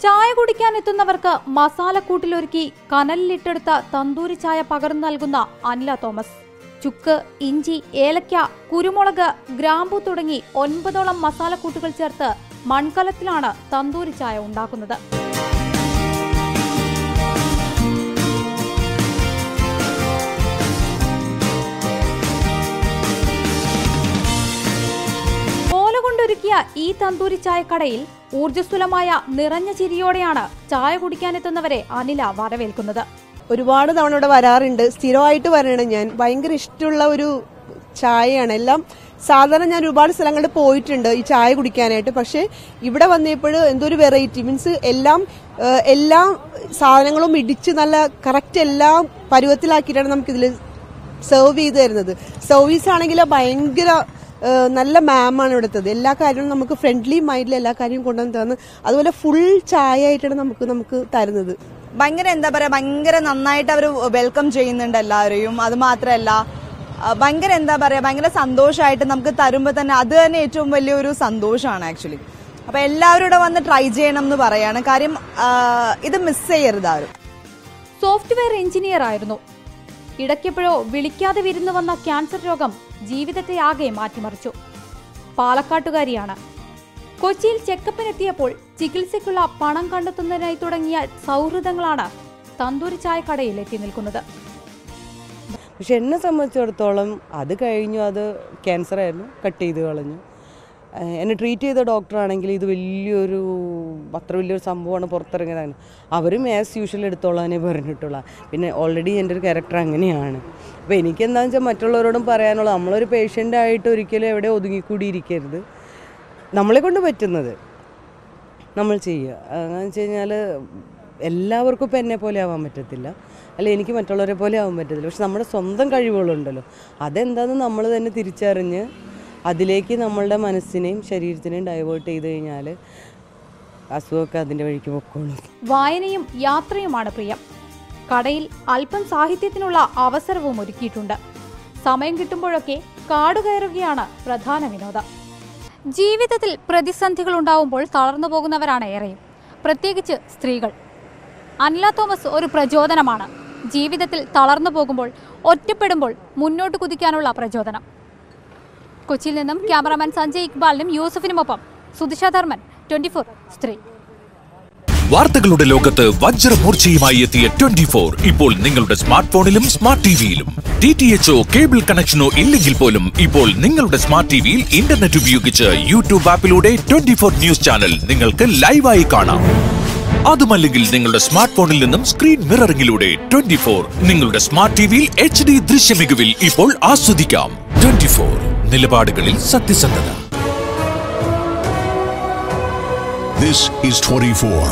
ചായ കുടിക്കാനെത്തുന്നവർക്ക് മസാലക്കൂട്ടിലൊരുക്കി കനലിലിട്ടെടുത്ത തന്തൂരി ചായ പകർന്നു നൽകുന്ന അനില തോമസ്. ചുക്ക്, ഇഞ്ചി, ഏലക്ക, കുരുമുളക്, ഗ്രാമ്പു തുടങ്ങി 9ഓളം മസാലക്കൂട്ടുകൾ ചേർത്ത് മൺകലത്തിലാണ് തന്തൂരി ചായ ഉണ്ടാക്കുന്നത്. ഒരുക്കിയ ഈ തന്തൂരി ചായക്കടയിൽ ഊർജ്ജസ്വലമായ നിറഞ്ഞ ചിരിയോടെയാണ് ചായ കുടിക്കാനെത്തുന്നവരെ അനില വരവേൽക്കുന്നത്. ഒരുപാട് തവണ ഇവിടെ വരാറുണ്ട്, സ്ഥിരമായിട്ട് വരണം. ഞാൻ ഭയങ്കര ഇഷ്ടമുള്ള ഒരു ചായയാണ്. എല്ലാം സാധാരണ ഞാൻ ഒരുപാട് സ്ഥലങ്ങളിൽ പോയിട്ടുണ്ട് ഈ ചായ കുടിക്കാനായിട്ട്. പക്ഷെ ഇവിടെ വന്നപ്പോൾ എന്തോ ഒരു വെറൈറ്റി, മീൻസ് എല്ലാ സാധനങ്ങളും ഇടിച്ച് നല്ല കറക്റ്റ് എല്ലാം പരുവത്തിലാക്കിയിട്ടാണ് നമുക്കിതിൽ സെർവ് ചെയ്ത് തരുന്നത്. സർവീസ് ആണെങ്കിൽ ഭയങ്കര നല്ല മാമാണ് ഇവിടുത്തത്. എല്ലാ കാര്യങ്ങളും നമുക്ക് ഫ്രണ്ട്ലി മൈൻഡിൽ എല്ലാ കാര്യവും കൊണ്ടുവന്ന് തന്ന്, അതുപോലെ ഫുൾ ചായ ആയിട്ടാണ് നമുക്ക് തരുന്നത്. ഭയങ്കര എന്താ പറയാ, ഭയങ്കര നന്നായിട്ട് അവർ വെൽക്കം ചെയ്യുന്നുണ്ട് എല്ലാവരെയും. അത് മാത്രമല്ല ഭയങ്കര എന്താ പറയാ, ഭയങ്കര സന്തോഷമായിട്ട് നമുക്ക് തരുമ്പോൾ തന്നെ അത് തന്നെ ഏറ്റവും വലിയൊരു സന്തോഷമാണ് ആക്ച്വലി. അപ്പൊ എല്ലാവരും ഇവിടെ വന്ന് ട്രൈ ചെയ്യണം എന്ന് പറയാണ്. കാര്യം ഇത് മിസ് ചെയ്യരുത് ആരും. സോഫ്റ്റ്വെയർ എഞ്ചിനീയർ ആയിരുന്നു. ഇടയ്ക്കെപ്പോഴോ വിളിക്കാതെ വിരുന്നു വന്ന ക്യാൻസർ രോഗം ജീവിതത്തെ ആകെ മാറ്റിമറിച്ചു. പാലക്കാട്ടുകാരിയാണ്. കൊച്ചിയിൽ ചെക്കപ്പിനെത്തിയപ്പോൾ ചികിത്സയ്ക്കുള്ള പണം കണ്ടെത്തുന്നതിനായി തുടങ്ങിയ സൗഹൃദങ്ങളാണ് തന്തൂരി ചായക്കടയിൽ എത്തി നിൽക്കുന്നത്. പക്ഷെ എന്നെ സംബന്ധിച്ചിടത്തോളം അത് കഴിഞ്ഞു, അത് ക്യാൻസർ ആയിരുന്നു, കട്ട് ചെയ്ത് കളഞ്ഞു. എന്നെ ട്രീറ്റ് ചെയ്ത ഡോക്ടറാണെങ്കിൽ ഇത് അത്ര വലിയൊരു സംഭവമാണ് പുറത്തിറങ്ങിയതാണ്. അവരും ആസ് യൂഷ്വൽ എടുത്തോളാനേ പറഞ്ഞിട്ടുള്ള. പിന്നെ ഓൾറെഡി എൻ്റെ ഒരു ക്യാരക്ടർ അങ്ങനെയാണ്. അപ്പോൾ എനിക്കെന്താണെന്ന് വെച്ചാൽ മറ്റുള്ളവരോടും പറയാനുള്ളത്, നമ്മളൊരു പേഷ്യൻ്റായിട്ട് ഒരിക്കലും എവിടെ ഒതുങ്ങിക്കൂടിയിരിക്കരുത്. നമ്മളെ കൊണ്ട് പറ്റുന്നത് നമ്മൾ ചെയ്യുക. എന്ന് വെച്ച് കഴിഞ്ഞാൽ എല്ലാവർക്കും ഇപ്പം എന്നെ പോലെ ആവാൻ പറ്റത്തില്ല, അല്ലെ എനിക്ക് മറ്റുള്ളവരെ പോലെ ആവാൻ പറ്റത്തില്ല. പക്ഷെ നമ്മുടെ സ്വന്തം കഴിവുകളുണ്ടല്ലോ, അതെന്താണെന്ന് നമ്മൾ തന്നെ തിരിച്ചറിഞ്ഞ് അതിലേക്ക് നമ്മളുടെ മനസ്സിനെയും ശരീരത്തിനെയും ഡൈവേർട്ട് ചെയ്ത് കഴിഞ്ഞാൽ അസുഖമൊക്കെ അതിൻ്റെ വഴിക്ക് പൊക്കോളും. വായനയും യാത്രയുമാണ് പ്രിയം. കടയിൽ അല്പം സാഹിത്യത്തിനുള്ള അവസരവും ഒരുക്കിയിട്ടുണ്ട്. സമയം കിട്ടുമ്പോഴൊക്കെ കാട് കയറുകയാണ് പ്രധാന വിനോദം. ജീവിതത്തിൽ പ്രതിസന്ധികൾ ഉണ്ടാവുമ്പോൾ തളർന്നു പോകുന്നവരാണ് ഏറെയും, പ്രത്യേകിച്ച് സ്ത്രീകൾ. അനില തോമസ് ഒരു പ്രചോദനമാണ്. ജീവിതത്തിൽ തളർന്നു പോകുമ്പോൾ, ഒറ്റപ്പെടുമ്പോൾ മുന്നോട്ട് കുതിക്കാനുള്ള പ്രചോദനം. കൊച്ചിയിൽ നിന്നും ക്യാമറാമാൻ സഞ്ജയ് ഇക്ബാലിനും യൂസഫിനുമൊപ്പം സുധിഷ ധർമ്മൻ, 24 സ്ത്രീ. വാർത്തകളുടെ ലോകത്ത് വജ്രമൂർച്ചയുമായി എത്തിയ 24 ഇപ്പോൾ നിങ്ങളുടെ സ്മാർട്ട് ഫോണിലും സ്മാർട്ട് ടിവിയിലും. DTHO കേബിൾ കണക്ഷനോ ഇല്ലെങ്കിൽ പോലും ഇപ്പോൾ നിങ്ങളുടെ സ്മാർട്ട് ടിവിയിൽ ഇന്റർനെറ്റ് ഉപയോഗിച്ച് യൂട്യൂബ് ആപ്പിലൂടെ 24 ന്യൂസ് ചാനൽ നിങ്ങൾക്ക് ലൈവായി കാണാം. അതുമല്ലെങ്കിൽ നിങ്ങളുടെ സ്മാർട്ട് ഫോണിൽ നിന്നും സ്ക്രീൻ മിററിംഗിലൂടെ 24 നിങ്ങളുടെ സ്മാർട്ട് ടിവിയിൽ HD ദൃശ്യമികവിൽ ഇപ്പോൾ ആസ്വദിക്കാം. 24 നിലപാടുകളിൽ സത്യസന്ധത. This is 24.